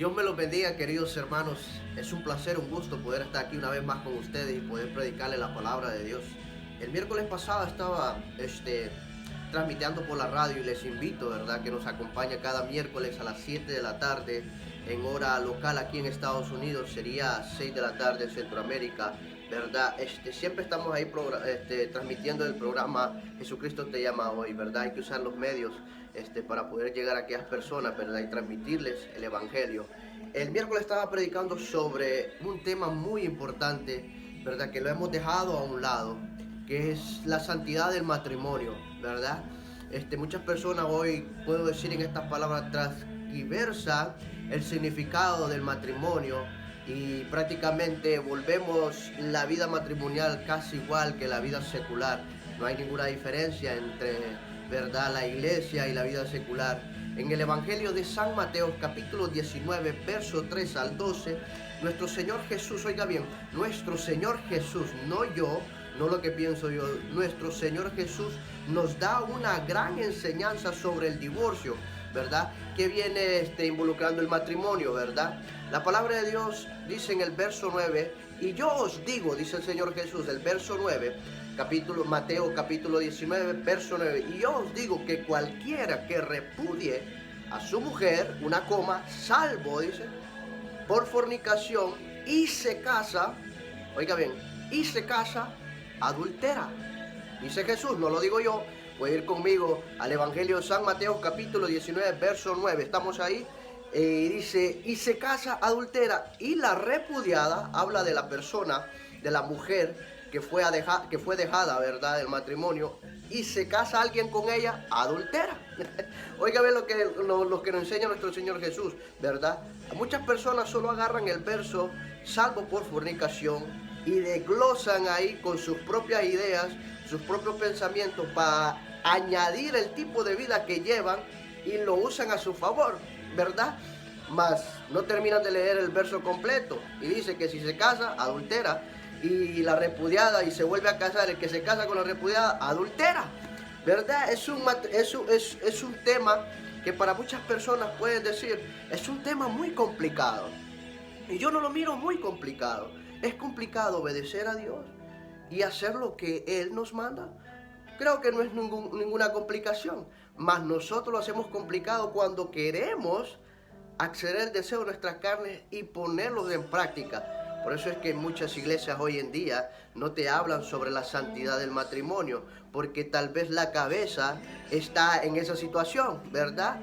Dios me los bendiga, queridos hermanos. Es un placer, un gusto poder estar aquí una vez más con ustedes y poder predicarles la palabra de Dios. El miércoles pasado estaba transmitiendo por la radio y les invito, ¿verdad?, que nos acompañe cada miércoles a las 7 de la tarde en hora local aquí en Estados Unidos. Sería 6 de la tarde en Centroamérica, ¿verdad? Siempre estamos ahí transmitiendo el programa Jesucristo te llama hoy, ¿verdad? Hay que usar los medios para poder llegar a aquellas personas, ¿verdad? Y transmitirles el Evangelio. El miércoles estaba predicando sobre un tema muy importante, ¿verdad? Que lo hemos dejado a un lado, que es la santidad del matrimonio, ¿verdad? Muchas personas hoy, puedo decir en estas palabras, transgiversa el significado del matrimonio y prácticamente volvemos la vida matrimonial casi igual que la vida secular. No hay ninguna diferencia entre, ¿verdad?, la iglesia y la vida secular. En el Evangelio de San Mateo, capítulo 19, verso 3 al 12, nuestro Señor Jesús, oiga bien, nuestro Señor Jesús, no yo, no lo que pienso yo, nuestro Señor Jesús nos da una gran enseñanza sobre el divorcio, ¿verdad?, que viene involucrando el matrimonio, ¿verdad? La palabra de Dios dice en el verso 9, y yo os digo, dice el Señor Jesús, el verso 9, Mateo capítulo 19, verso 9, y yo os digo que cualquiera que repudie a su mujer, una coma, salvo, dice, por fornicación, y se casa, oiga bien, y se casa, adultera. Dice Jesús, no lo digo yo. Puede ir conmigo al Evangelio de San Mateo capítulo 19, verso 9. Estamos ahí. Dice, y se casa adultera. Y la repudiada habla de la persona, de la mujer que fue dejada, ¿verdad?, del matrimonio. Y se casa alguien con ella, adultera. Oiga, ve lo que nos enseña nuestro Señor Jesús, ¿verdad? Muchas personas solo agarran el verso, salvo por fornicación, y desglosan ahí con sus propias ideas, sus propios pensamientos para añadir el tipo de vida que llevan y lo usan a su favor, ¿verdad? Mas no terminan de leer el verso completo y dice que si se casa, adultera, y la repudiada y se vuelve a casar, el que se casa con la repudiada, adultera, ¿verdad? Es un tema que para muchas personas pueden decir, es un tema muy complicado. Y yo no lo miro muy complicado. Es complicado obedecer a Dios y hacer lo que Él nos manda. Creo que no es ninguna complicación, mas nosotros lo hacemos complicado cuando queremos acceder al deseo de nuestras carnes y ponerlos en práctica. Por eso es que muchas iglesias hoy en día no te hablan sobre la santidad del matrimonio, porque tal vez la cabeza está en esa situación, ¿verdad?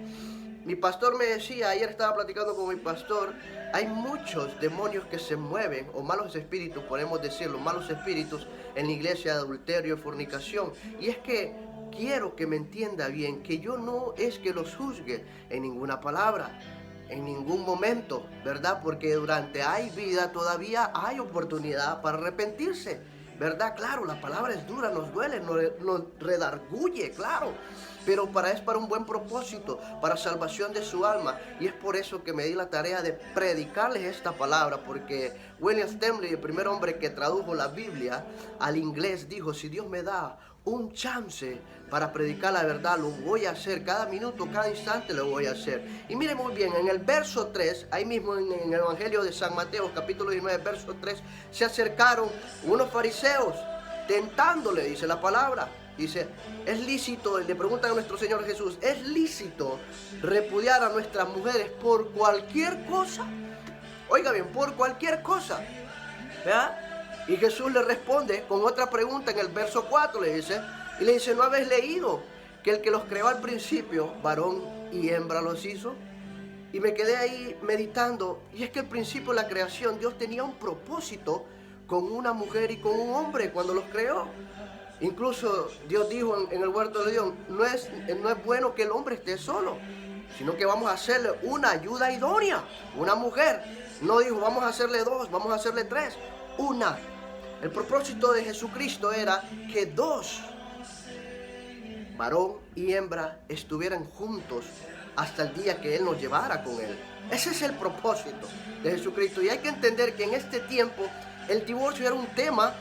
Mi pastor me decía, ayer estaba platicando con mi pastor, hay muchos demonios que se mueven, o malos espíritus, podemos decirlo, malos espíritus en la iglesia de adulterio y fornicación. Y es que quiero que me entienda bien, que yo no es que los juzgue en ninguna palabra, en ningún momento, ¿verdad? Porque durante hay vida todavía hay oportunidad para arrepentirse, ¿verdad? Claro, la palabra es dura, nos duele, nos redarguye, claro. Pero es para un buen propósito, para salvación de su alma. Y es por eso que me di la tarea de predicarles esta palabra, porque William Stanley, el primer hombre que tradujo la Biblia al inglés, dijo, si Dios me da un chance para predicar la verdad, lo voy a hacer, cada minuto, cada instante lo voy a hacer. Y miren muy bien, en el verso 3, ahí mismo en el Evangelio de San Mateo, capítulo 19, verso 3, se acercaron unos fariseos, tentándole, dice la palabra. Dice, es lícito, le preguntan a nuestro Señor Jesús, ¿es lícito repudiar a nuestras mujeres por cualquier cosa? Oiga bien, por cualquier cosa, ¿verdad? Y Jesús le responde con otra pregunta en el verso 4, le dice, ¿no habéis leído que el que los creó al principio, varón y hembra los hizo? Y me quedé ahí meditando, y es que al principio de la creación Dios tenía un propósito con una mujer y con un hombre cuando los creó. Incluso Dios dijo en el huerto de Dios, no es bueno que el hombre esté solo, sino que vamos a hacerle una ayuda idónea, una mujer. No dijo, vamos a hacerle dos, vamos a hacerle tres, una. El propósito de Jesucristo era que dos, varón y hembra, estuvieran juntos hasta el día que Él nos llevara con Él. Ese es el propósito de Jesucristo. Y hay que entender que en este tiempo el divorcio era un tema,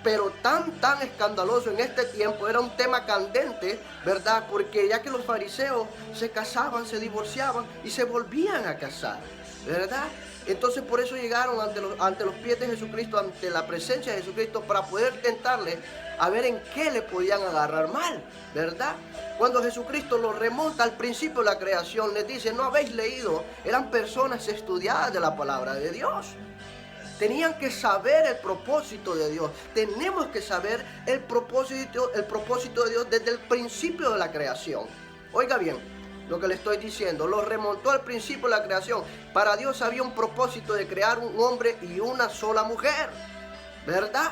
pero tan escandaloso en este tiempo, era un tema candente, ¿verdad? Porque ya que los fariseos se casaban, se divorciaban y se volvían a casar. ¿verdad? Entonces por eso llegaron ante los pies de Jesucristo, ante la presencia de Jesucristo, para poder tentarle a ver en qué le podían agarrar mal, ¿verdad? Cuando Jesucristo los remonta al principio de la creación, les dice, ¿no habéis leído? Eran personas estudiadas de la palabra de Dios. Tenían que saber el propósito de Dios. Tenemos que saber el propósito de Dios desde el principio de la creación. Oiga bien lo que le estoy diciendo. Lo remontó al principio de la creación. Para Dios había un propósito de crear un hombre y una sola mujer, ¿verdad?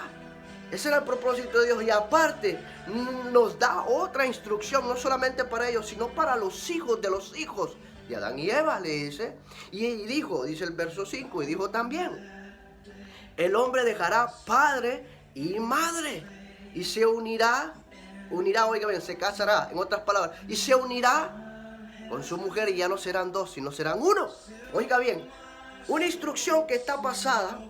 Ese era el propósito de Dios. Y aparte nos da otra instrucción, no solamente para ellos, sino para los hijos de los hijos de Adán y Eva, le dice. Y dijo, dice el verso 5, y dijo también, el hombre dejará padre y madre y se unirá, oiga bien, se casará, en otras palabras, y se unirá con su mujer y ya no serán dos, sino serán uno. Oiga bien, una instrucción que está basada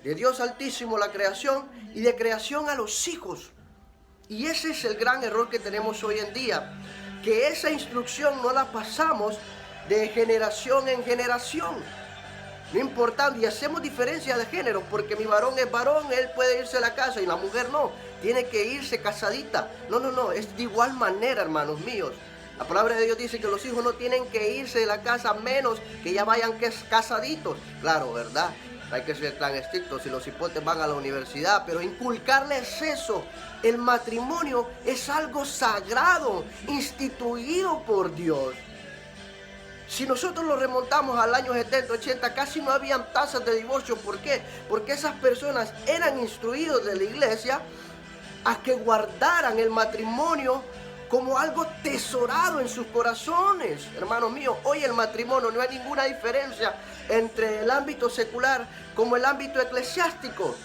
de Dios Altísimo, la creación, y de creación a los hijos. Y ese es el gran error que tenemos hoy en día, que esa instrucción no la pasamos de generación en generación. No importando, y hacemos diferencia de género, porque mi varón es varón, él puede irse a la casa y la mujer no, tiene que irse casadita. No, es de igual manera, hermanos míos. La palabra de Dios dice que los hijos no tienen que irse de la casa menos que ya vayan casaditos. Claro, ¿verdad? Hay que ser tan estrictos si los hipotes van a la universidad, pero inculcarles eso. El matrimonio es algo sagrado, instituido por Dios. Si nosotros lo remontamos al año 70, 80, casi no habían tasas de divorcio. ¿Por qué? Porque esas personas eran instruidos de la iglesia a que guardaran el matrimonio como algo tesorado en sus corazones. Hermanos míos, hoy el matrimonio no hay ninguna diferencia entre el ámbito secular como el ámbito eclesiástico.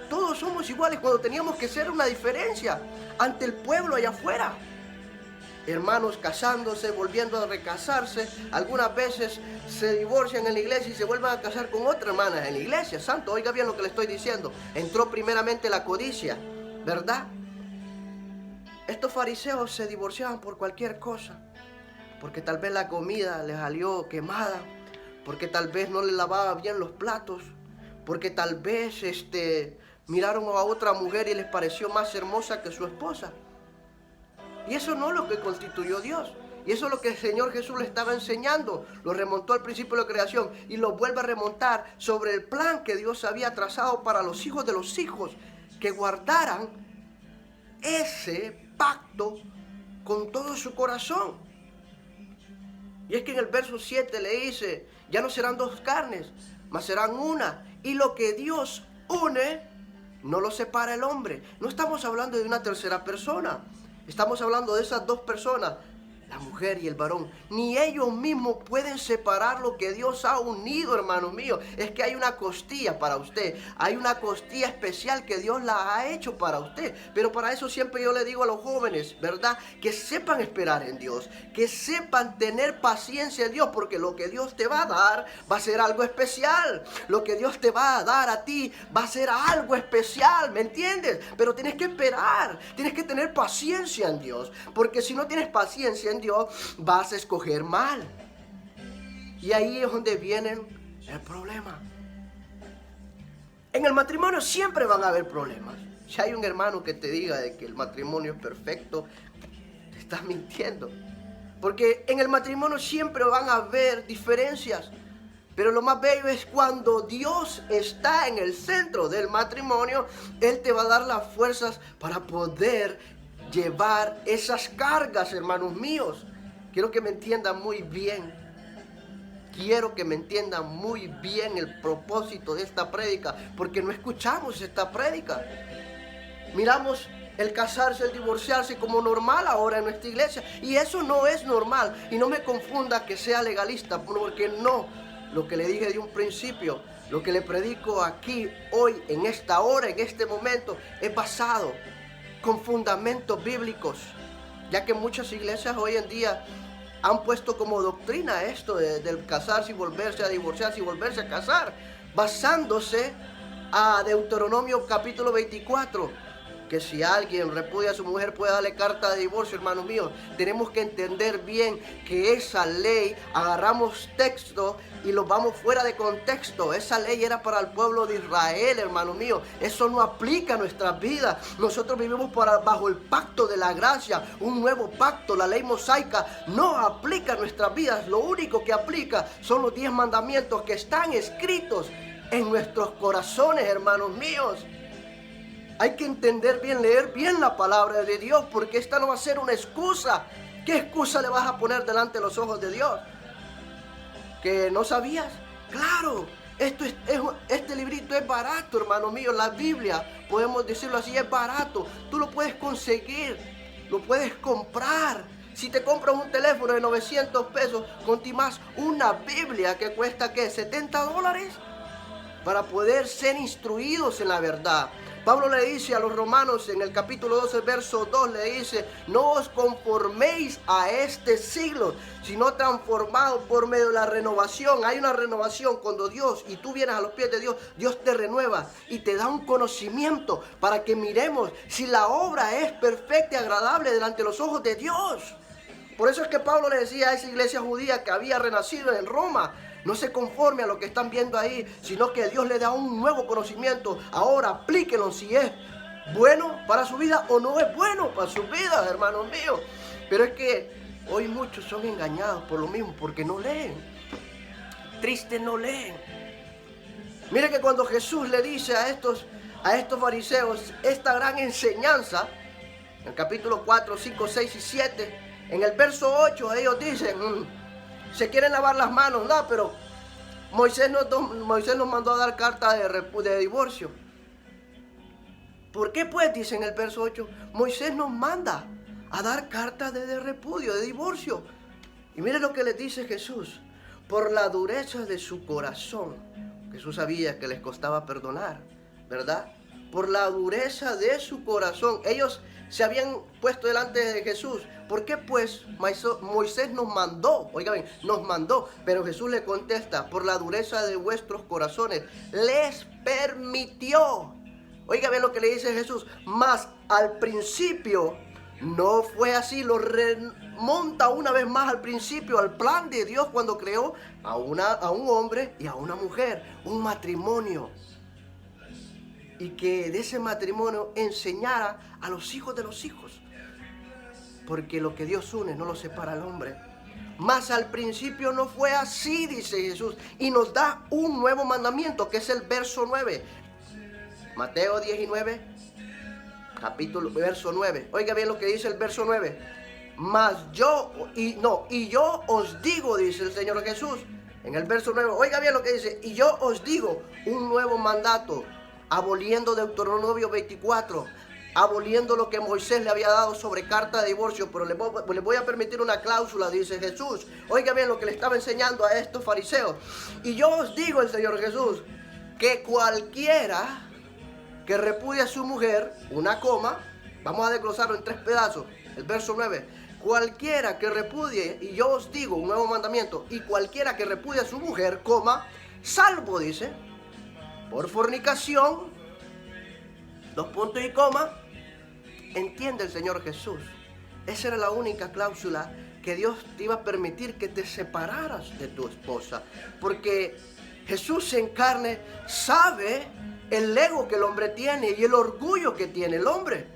Todos somos iguales cuando teníamos que ser una diferencia ante el pueblo allá afuera. Hermanos casándose, volviendo a recasarse, algunas veces se divorcian en la iglesia y se vuelven a casar con otra hermana en la iglesia. Santo, oiga bien lo que le estoy diciendo. Entró primeramente la codicia, ¿verdad? Estos fariseos se divorciaban por cualquier cosa, porque tal vez la comida les salió quemada, porque tal vez no le lavaba bien los platos, porque tal vez miraron a otra mujer y les pareció más hermosa que su esposa. Y eso no es lo que constituyó Dios. Y eso es lo que el Señor Jesús le estaba enseñando. Lo remontó al principio de la creación y lo vuelve a remontar sobre el plan que Dios había trazado para los hijos de los hijos, que guardaran ese pacto con todo su corazón. Y es que en el verso 7 le dice, ya no serán dos carnes, mas serán una. Y lo que Dios une, no lo separa el hombre. No estamos hablando de una tercera persona. Estamos hablando de esas dos personas, la mujer y el varón. Ni ellos mismos pueden separar lo que Dios ha unido, hermano mío. Es que hay una costilla para usted. Hay una costilla especial que Dios la ha hecho para usted. Pero para eso siempre yo le digo a los jóvenes, ¿verdad? Que sepan esperar en Dios. Que sepan tener paciencia en Dios. Porque lo que Dios te va a dar va a ser algo especial. Lo que Dios te va a dar a ti va a ser algo especial. ¿Me entiendes? Pero tienes que esperar. Tienes que tener paciencia en Dios. Porque si no tienes paciencia en Dios, vas a escoger mal. Y ahí es donde viene el problema. En el matrimonio siempre van a haber problemas. Si hay un hermano que te diga de que el matrimonio es perfecto, te estás mintiendo. Porque en el matrimonio siempre van a haber diferencias. Pero lo más bello es cuando Dios está en el centro del matrimonio. Él te va a dar las fuerzas para poder llevar esas cargas, hermanos míos. Quiero que me entiendan muy bien. Quiero que me entiendan muy bien el propósito de esta prédica, porque no escuchamos esta prédica. Miramos el casarse, el divorciarse como normal ahora en nuestra iglesia, y eso no es normal. Y no me confunda que sea legalista, porque no. Lo que le dije de un principio, lo que le predico aquí hoy, en esta hora, en este momento, es basado con fundamentos bíblicos, ya que muchas iglesias hoy en día han puesto como doctrina esto del casarse y volverse a divorciarse y volverse a casar, basándose a Deuteronomio capítulo 24, que si alguien repudia a su mujer puede darle carta de divorcio, hermanos míos. Tenemos que entender bien que esa ley, agarramos texto y los vamos fuera de contexto. Esa ley era para el pueblo de Israel, hermanos míos. Eso no aplica a nuestras vidas. Nosotros vivimos bajo el pacto de la gracia, un nuevo pacto. La ley mosaica no aplica a nuestras vidas. Lo único que aplica son los 10 mandamientos que están escritos en nuestros corazones, hermanos míos. Hay que entender bien, leer bien la palabra de Dios, porque esta no va a ser una excusa. ¿Qué excusa le vas a poner delante de los ojos de Dios? ¿Que no sabías? Claro, este librito es barato, hermano mío. La Biblia, podemos decirlo así, es barato. Tú lo puedes conseguir, lo puedes comprar. Si te compras un teléfono de 900 pesos, más una Biblia que cuesta, ¿qué? $70 para poder ser instruidos en la verdad. Pablo le dice a los romanos en el capítulo 12, verso 2, le dice: no os conforméis a este siglo, sino transformados por medio de la renovación. Hay una renovación cuando Dios, y tú vienes a los pies de Dios, Dios te renueva y te da un conocimiento para que miremos si la obra es perfecta y agradable delante de los ojos de Dios. Por eso es que Pablo le decía a esa iglesia judía que había renacido en Roma: no se conforme a lo que están viendo ahí, sino que Dios le da un nuevo conocimiento. Ahora aplíquenlo si es bueno para su vida o no es bueno para su vida, hermanos míos. Pero es que hoy muchos son engañados por lo mismo, porque no leen. Tristes, no leen. Mire que cuando Jesús le dice a estos fariseos esta gran enseñanza, en el capítulo 4, 5, 6 y 7, en el verso 8 ellos dicen: se quieren lavar las manos, no, pero Moisés nos mandó a dar carta de divorcio. ¿Por qué pues? Dice en el verso 8, Moisés nos manda a dar carta de repudio, de divorcio. Y mire lo que les dice Jesús: por la dureza de su corazón. Jesús sabía que les costaba perdonar, ¿verdad? Por la dureza de su corazón. Ellos se habían puesto delante de Jesús: ¿por qué pues Moisés nos mandó? Oiga bien, nos mandó. Pero Jesús le contesta: por la dureza de vuestros corazones les permitió. Oiga bien lo que le dice Jesús: mas al principio no fue así. Lo remonta una vez más al principio, al plan de Dios cuando creó a un hombre y a una mujer, un matrimonio. Y que de ese matrimonio enseñara a los hijos de los hijos. Porque lo que Dios une no lo separa el hombre. Mas al principio no fue así, dice Jesús. Y nos da un nuevo mandamiento, que es el verso 9. Mateo 19, verso 9. Oiga bien lo que dice el verso 9. Y yo os digo, dice el Señor Jesús, en el verso 9. Oiga bien lo que dice: y yo os digo un nuevo mandato, aboliendo Deuteronomio 24, aboliendo lo que Moisés le había dado sobre carta de divorcio. Pero le voy a permitir una cláusula, dice Jesús. Oiga bien lo que le estaba enseñando a estos fariseos: y yo os digo, el Señor Jesús, que cualquiera que repudie a su mujer, una coma, vamos a desglosarlo en 3 pedazos, el verso 9, cualquiera que repudie, y yo os digo un nuevo mandamiento, y cualquiera que repudie a su mujer, coma, salvo, dice, por fornicación, 2 puntos y coma, entiende el Señor Jesús. Esa era la única cláusula que Dios te iba a permitir, que te separaras de tu esposa. Porque Jesús en carne sabe el ego que el hombre tiene y el orgullo que tiene el hombre.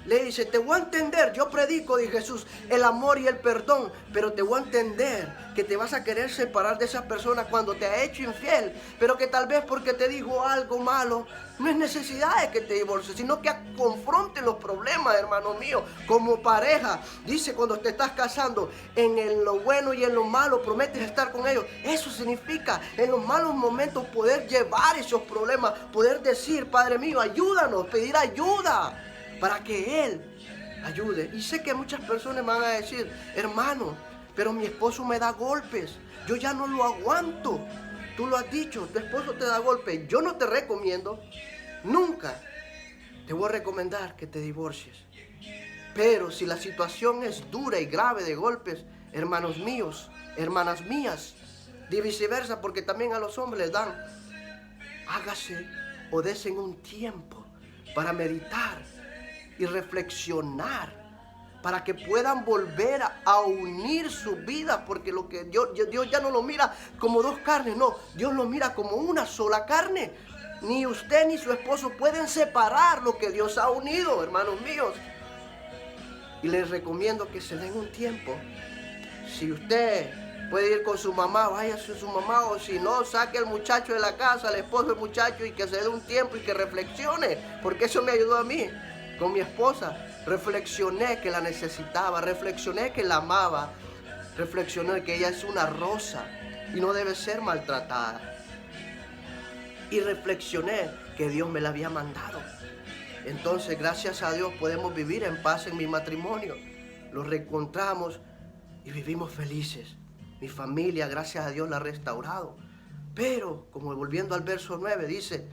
Le dice: te voy a entender, yo predico, dice Jesús, el amor y el perdón, pero te voy a entender que te vas a querer separar de esa persona cuando te ha hecho infiel, pero que tal vez porque te dijo algo malo, no es necesidad de que te divorcies, sino que confronten los problemas, hermano mío, como pareja. Dice, cuando te estás casando, en lo bueno y en lo malo prometes estar con ellos. Eso significa en los malos momentos poder llevar esos problemas, poder decir: Padre mío, ayúdanos, pedir ayuda, para que Él ayude. Y sé que muchas personas van a decir: hermano, pero mi esposo me da golpes, yo ya no lo aguanto. Tú lo has dicho, tu esposo te da golpes. Yo no te recomiendo, nunca te voy a recomendar que te divorcies. Pero si la situación es dura y grave de golpes, hermanos míos, hermanas mías, de viceversa, porque también a los hombres les dan, hágase o desen un tiempo para meditar y reflexionar para que puedan volver a unir su vida, porque lo que Dios ya no lo mira como dos carnes, no, Dios lo mira como una sola carne. Ni usted ni su esposo pueden separar lo que Dios ha unido, hermanos míos. Y les recomiendo que se den un tiempo. Si usted puede ir con su mamá, váyase con su mamá, o si no, saque al muchacho de la casa, al esposo del muchacho, y que se dé un tiempo y que reflexione, porque eso me ayudó a mí con mi esposa. Reflexioné que la necesitaba, reflexioné que la amaba, reflexioné que ella es una rosa y no debe ser maltratada. Y reflexioné que Dios me la había mandado. Entonces, gracias a Dios, podemos vivir en paz en mi matrimonio. Lo reencontramos y vivimos felices. Mi familia, gracias a Dios, la ha restaurado. Pero, como volviendo al verso 9, dice,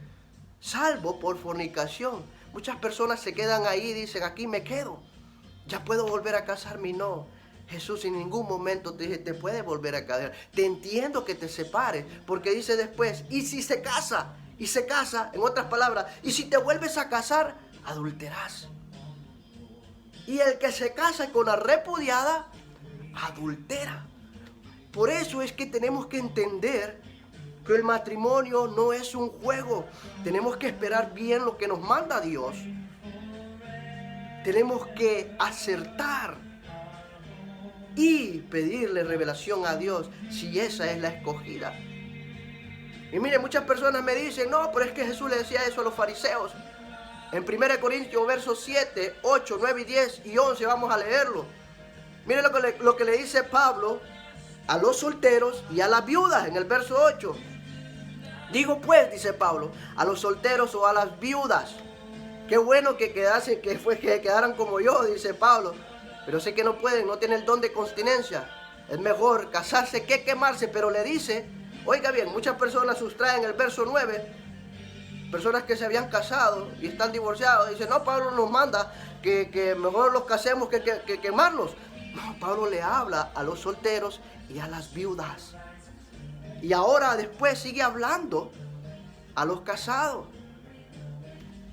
salvo por fornicación. Muchas personas se quedan ahí y dicen, aquí me quedo. Ya puedo volver a casarme. No, Jesús en ningún momento te dice, te puedes volver a casar. Te entiendo que te separes, porque dice después, y si se casa, y se casa, en otras palabras, y si te vuelves a casar, adulterás. Y el que se casa con la repudiada, adultera. Por eso es que tenemos que entender que el matrimonio no es un juego. Tenemos que esperar bien lo que nos manda Dios. Tenemos que acertar y pedirle revelación a Dios si esa es la escogida. Y mire, muchas personas me dicen, no, pero es que Jesús le decía eso a los fariseos. En 1 Corintios versos 7, 8, 9 y 10 y 11 vamos a leerlo. Mire lo que le dice Pablo a los solteros y a las viudas en el verso 8. Digo pues, dice Pablo, a los solteros o a las viudas, qué bueno que quedaran como yo, dice Pablo, pero sé que no pueden, no tienen el don de continencia. Es mejor casarse que quemarse, pero le dice, oiga bien, muchas personas sustraen el verso 9, personas que se habían casado y están divorciados, dicen, no, Pablo nos manda que mejor los casemos que quemarlos. No, Pablo le habla a los solteros y a las viudas. Y ahora después sigue hablando a los casados.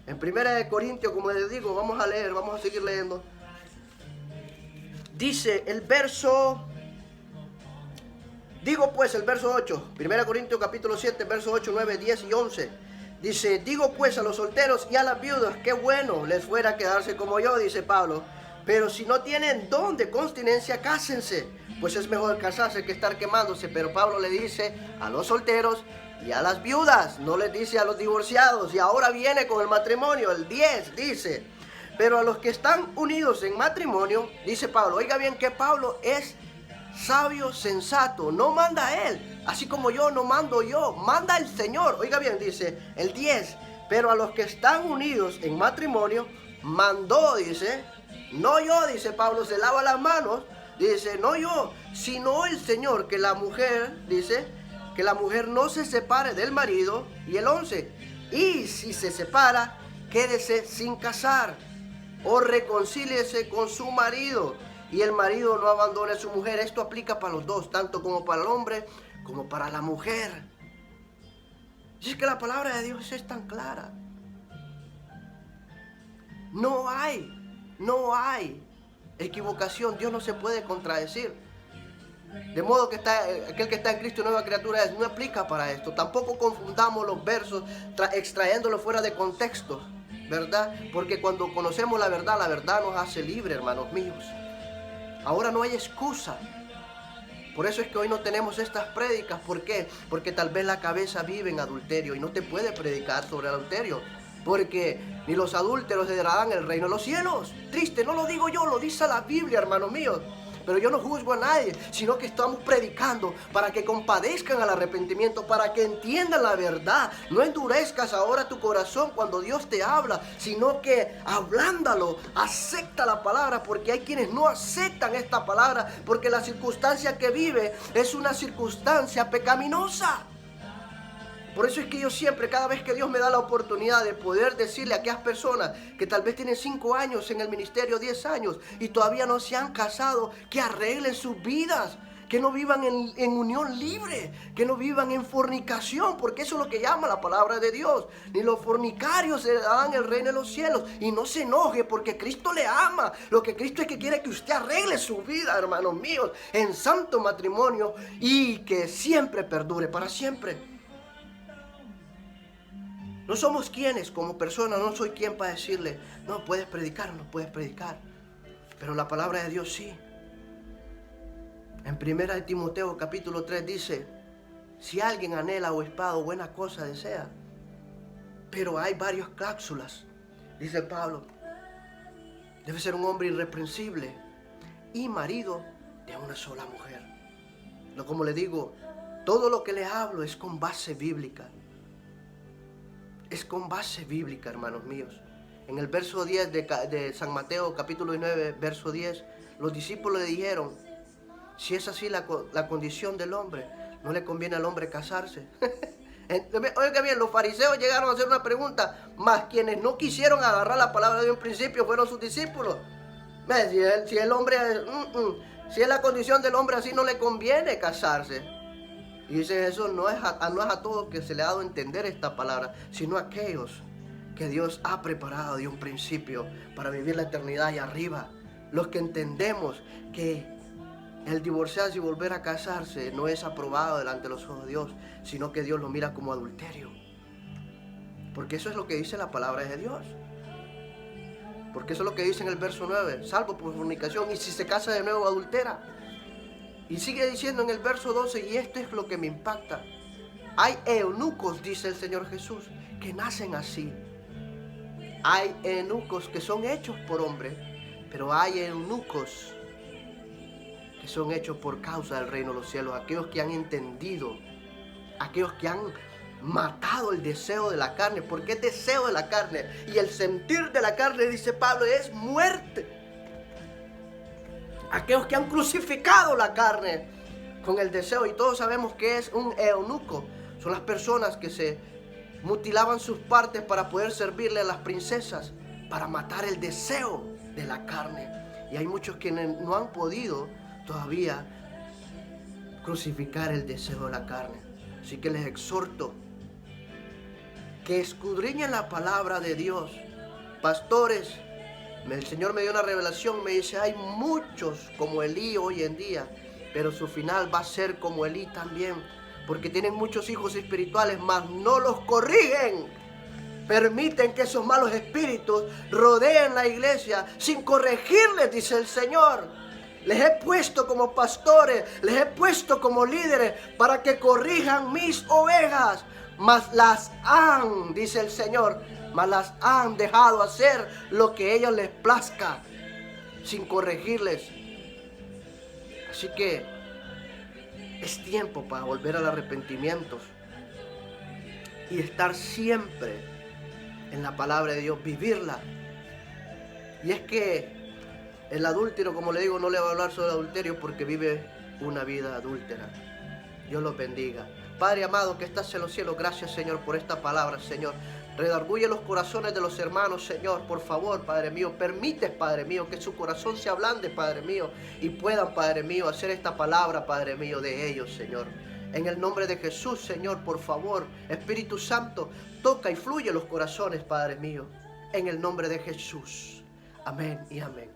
En 1 Corintios, como les digo, vamos a seguir leyendo. Dice el verso, digo pues el verso 8, 1 Corintios capítulo 7, verso 8, 9, 10 y 11. Dice, digo pues a los solteros y a las viudas, qué bueno les fuera quedarse como yo, dice Pablo. Pero si no tienen don de continencia, cásense, pues es mejor casarse que estar quemándose. Pero Pablo le dice a los solteros y a las viudas, no les dice a los divorciados. Y ahora viene con el matrimonio, el 10 dice, pero a los que están unidos en matrimonio, dice Pablo, oiga bien que Pablo es sabio, sensato, no manda él, así como yo no mando yo, manda el Señor. Oiga bien, dice el 10, pero a los que están unidos en matrimonio, mandó, dice, no yo, dice Pablo, se lava las manos, dice, no yo, sino el Señor, que la mujer, dice, que la mujer no se separe del marido. Y el 11, y si se separa, quédese sin casar, o reconcíliese con su marido, y el marido no abandone a su mujer. Esto aplica para los dos, tanto como para el hombre, como para la mujer. Y es que la palabra de Dios es tan clara. No hay equivocación. Dios no se puede contradecir. De modo que aquel que está en Cristo, nueva criatura es. No aplica para esto. Tampoco confundamos los versos extrayéndolos fuera de contexto, ¿verdad? Porque cuando conocemos la verdad nos hace libre, hermanos míos. Ahora no hay excusa. Por eso es que hoy no tenemos estas prédicas. ¿Por qué? Porque tal vez la cabeza vive en adulterio y no te puede predicar sobre adulterio. Porque ni los adúlteros heredarán el reino de los cielos. Triste, no lo digo yo, lo dice la Biblia, hermanos míos. Pero yo no juzgo a nadie, sino que estamos predicando para que compadezcan al arrepentimiento, para que entiendan la verdad. No endurezcas ahora tu corazón cuando Dios te habla, sino que ablándalo, acepta la palabra, porque hay quienes no aceptan esta palabra, porque la circunstancia que vive es una circunstancia pecaminosa. Por eso es que yo siempre, cada vez que Dios me da la oportunidad de poder decirle a aquellas personas que tal vez tienen 5 años en el ministerio, 10 años, y todavía no se han casado, que arreglen sus vidas, que no vivan en unión libre, que no vivan en fornicación, porque eso es lo que llama la palabra de Dios. Ni los fornicarios se dan el reino de los cielos. Y no se enoje, porque Cristo le ama. Lo que Cristo es que quiere que usted arregle su vida, hermanos míos, en santo matrimonio, y que siempre perdure para siempre. No somos quienes, como personas, no soy quien para decirle, no puedes predicar, no puedes predicar. Pero la palabra de Dios sí. En 1 Timoteo capítulo 3 dice, si alguien anhela obispado, buena cosa desea. Pero hay varias cláusulas, dice Pablo. Debe ser un hombre irreprensible y marido de una sola mujer. No, como le digo, todo lo que le hablo es con base bíblica. Es con base bíblica, hermanos míos. En el verso 10 de San Mateo capítulo 9, verso 10, los discípulos le dijeron, si es así la condición del hombre, no le conviene al hombre casarse. Oiga bien, los fariseos llegaron a hacer una pregunta, mas quienes no quisieron agarrar la palabra de un principio fueron sus discípulos. Si el hombre, si es la condición del hombre así, no le conviene casarse. Y dice Jesús, no es a todos que se le ha dado a entender esta palabra, sino a aquellos que Dios ha preparado de un principio para vivir la eternidad allá arriba. Los que entendemos que el divorciarse y volver a casarse no es aprobado delante de los ojos de Dios, sino que Dios lo mira como adulterio. Porque eso es lo que dice la palabra de Dios. Porque eso es lo que dice en el verso 9, salvo por fornicación, y si se casa de nuevo adultera. Y sigue diciendo en el verso 12, y esto es lo que me impacta. Hay eunucos, dice el Señor Jesús, que nacen así. Hay eunucos que son hechos por hombre, pero hay eunucos que son hechos por causa del reino de los cielos, aquellos que han entendido, aquellos que han matado el deseo de la carne, porque es deseo de la carne, y el sentir de la carne, dice Pablo, es muerte. Aquellos que han crucificado la carne con el deseo, y todos sabemos que es un eunuco, son las personas que se mutilaban sus partes para poder servirle a las princesas, para matar el deseo de la carne. Y hay muchos que no han podido todavía crucificar el deseo de la carne. Así que les exhorto que escudriñen la palabra de Dios. Pastores, el Señor me dio una revelación, me dice, hay muchos como Elí hoy en día, pero su final va a ser como Elí también, porque tienen muchos hijos espirituales, mas no los corrigen. Permiten que esos malos espíritus rodeen la iglesia sin corregirles, dice el Señor. Les he puesto como pastores, les he puesto como líderes para que corrijan mis ovejas. Mas las han, dice el Señor, mas las han dejado hacer lo que a ellos les plazca, sin corregirles. Así que es tiempo para volver al arrepentimiento y estar siempre en la palabra de Dios, vivirla. Y es que el adúltero, como le digo, no le va a hablar sobre adulterio porque vive una vida adúltera. Dios los bendiga. Padre amado que estás en los cielos, gracias Señor por esta palabra, Señor. Redarguye los corazones de los hermanos, Señor, por favor, Padre mío. Permite, Padre mío, que su corazón se ablande, Padre mío, y puedan, Padre mío, hacer esta palabra, Padre mío, de ellos, Señor. En el nombre de Jesús, Señor, por favor, Espíritu Santo, toca y fluye los corazones, Padre mío. En el nombre de Jesús. Amén y amén.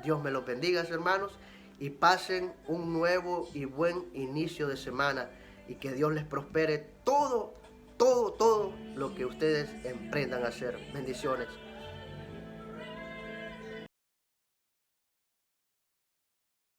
Dios me los bendiga, hermanos, y pasen un nuevo y buen inicio de semana. Y que Dios les prospere todo lo que ustedes emprendan a hacer. Bendiciones.